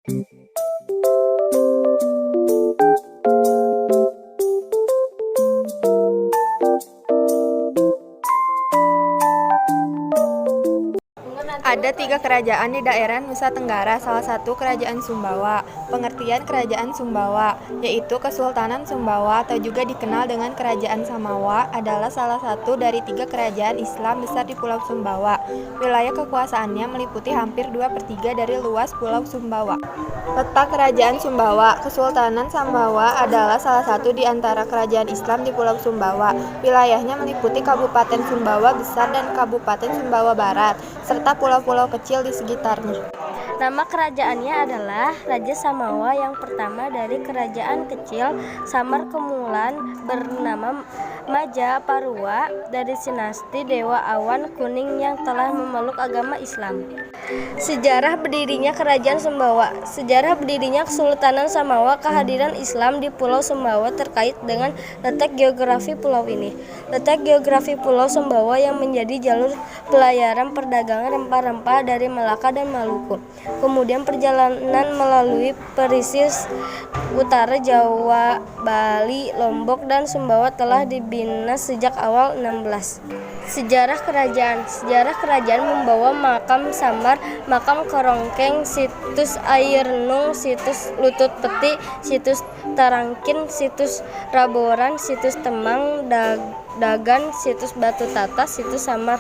Ada 3 kerajaan di daerah Nusa Tenggara, salah satu kerajaan Sumbawa. Pengertian kerajaan Sumbawa, yaitu Kesultanan Sumbawa atau juga dikenal dengan Kerajaan Samawa, adalah salah satu dari 3 kerajaan Islam besar di Pulau Sumbawa. Wilayah kekuasaannya meliputi hampir 2/3 dari luas Pulau Sumbawa. Letak Kerajaan Sumbawa. Kesultanan Sumbawa adalah salah satu di antara kerajaan Islam di Pulau Sumbawa. Wilayahnya meliputi Kabupaten Sumbawa Besar dan Kabupaten Sumbawa Barat, serta pulau-pulau kecil di sekitarnya. Nama kerajaannya adalah Raja Samawa yang pertama dari kerajaan kecil Samar Kemulan bernama Majaparua dari dinasti Dewa Awan Kuning yang telah memeluk agama Islam. Sejarah berdirinya Kerajaan Sumbawa. Sejarah berdirinya Kesultanan Samawa, kehadiran Islam di Pulau Sumbawa terkait dengan letak geografi pulau ini. Letak geografi Pulau Sumbawa yang menjadi jalur pelayaran perdagangan rempah-rempah dari Melaka dan Maluku. Kemudian perjalanan melalui pesisir utara Jawa, Bali, Lombok, dan Sumbawa telah dibina sejak awal 16. Sejarah kerajaan. Sejarah kerajaan membawa makam Samar, makam Korongkeng, situs Air Nung, situs Lutut Peti, situs Tarangkin, situs Raboran, situs Temang, Dagan, situs Batu Tata, situs Samar.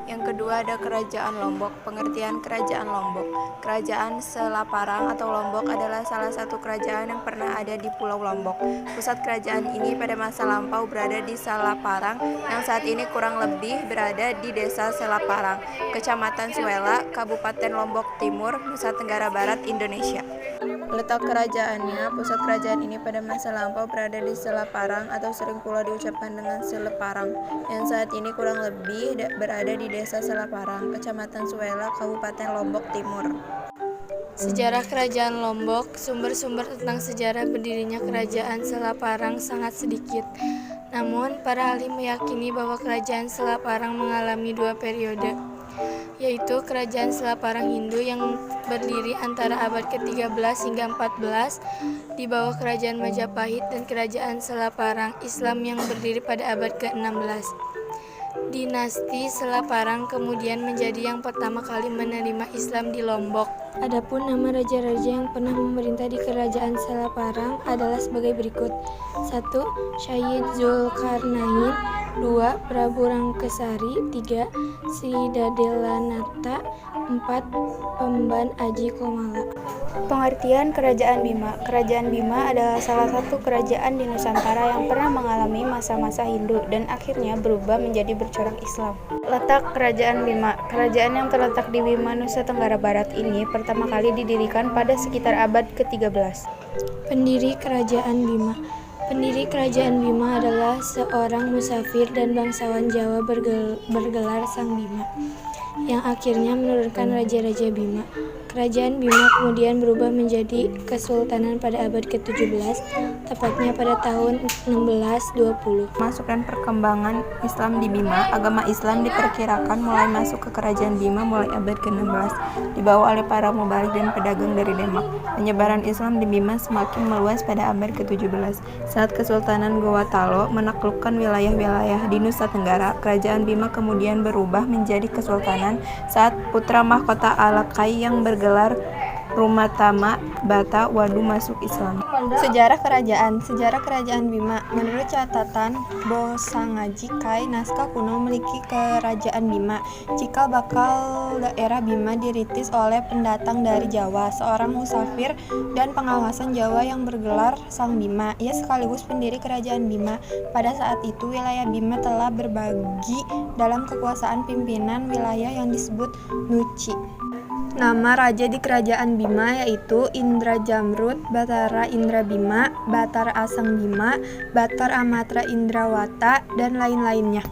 Yang kedua ada Kerajaan Lombok. Pengertian Kerajaan Lombok. Kerajaan Selaparang atau Lombok adalah salah satu kerajaan yang pernah ada di Pulau Lombok. Pusat kerajaan ini pada masa lampau berada di Selaparang, yang saat ini kurang lebih berada di Desa Selaparang, Kecamatan Suela, Kabupaten Lombok Timur, Nusa Tenggara Barat, Indonesia. Letak kerajaannya, pusat kerajaan ini pada masa lampau berada di Selaparang atau sering pula diucapkan dengan Seleparang, yang saat ini kurang lebih berada di Desa Selaparang, Kecamatan Suela, Kabupaten Lombok Timur. Sejarah Kerajaan Lombok. Sumber-sumber tentang sejarah berdirinya Kerajaan Selaparang sangat sedikit. Namun, para ahli meyakini bahwa Kerajaan Selaparang mengalami 2 periode, yaitu Kerajaan Selaparang Hindu yang berdiri antara abad ke-13 hingga 14 di bawah Kerajaan Majapahit, dan Kerajaan Selaparang Islam yang berdiri pada abad ke-16. Dinasti Selaparang kemudian menjadi yang pertama kali menerima Islam di Lombok. Adapun nama raja-raja yang pernah memerintah di Kerajaan Selaparang adalah sebagai berikut. 1. Syahid Zulkarnain. 2. Prabu Rangkasari. 3. Sidadelanata. 4. Pemban Aji Komala. Pengertian Kerajaan Bima. Kerajaan Bima adalah salah satu kerajaan di Nusantara yang pernah mengalami masa-masa Hindu dan akhirnya berubah menjadi bercorak Islam. Letak Kerajaan Bima. Kerajaan yang terletak di Bima, Nusa Tenggara Barat ini pertama kali didirikan pada sekitar abad ke-13. Pendiri Kerajaan Bima. Pendiri Kerajaan Bima adalah seorang musafir dan bangsawan Jawa bergelar Sang Bima, yang akhirnya menurunkan Raja-Raja Bima. Kerajaan Bima kemudian berubah menjadi kesultanan pada abad ke-17, tepatnya pada tahun 1620. Masuk dan perkembangan Islam di Bima. Agama Islam diperkirakan mulai masuk ke Kerajaan Bima mulai abad ke-16, dibawa oleh para mubalik dan pedagang dari Demak. Penyebaran Islam di Bima semakin meluas pada abad ke-17. Saat Kesultanan Gowatalo menaklukkan wilayah-wilayah di Nusa Tenggara, Kerajaan Bima kemudian berubah menjadi kesultanan saat putra mahkota Alakai yang bergelar Rumatama Bata Wadu masuk Islam. Sejarah Kerajaan. Sejarah Kerajaan Bima. Menurut catatan Bosangaji Kai, naskah kuno memiliki Kerajaan Bima. Cikal bakal daerah Bima dirintis oleh pendatang dari Jawa, seorang musafir dan pengawasan Jawa yang bergelar Sang Bima. Ia sekaligus pendiri Kerajaan Bima. Pada saat itu wilayah Bima telah berbagi dalam kekuasaan pimpinan wilayah yang disebut Nuci. Nama raja di Kerajaan Bima yaitu Indra Jamrud, Batara Indra Bima, Batara Asang Bima, Batar Amatra Indrawata, dan lain-lainnya.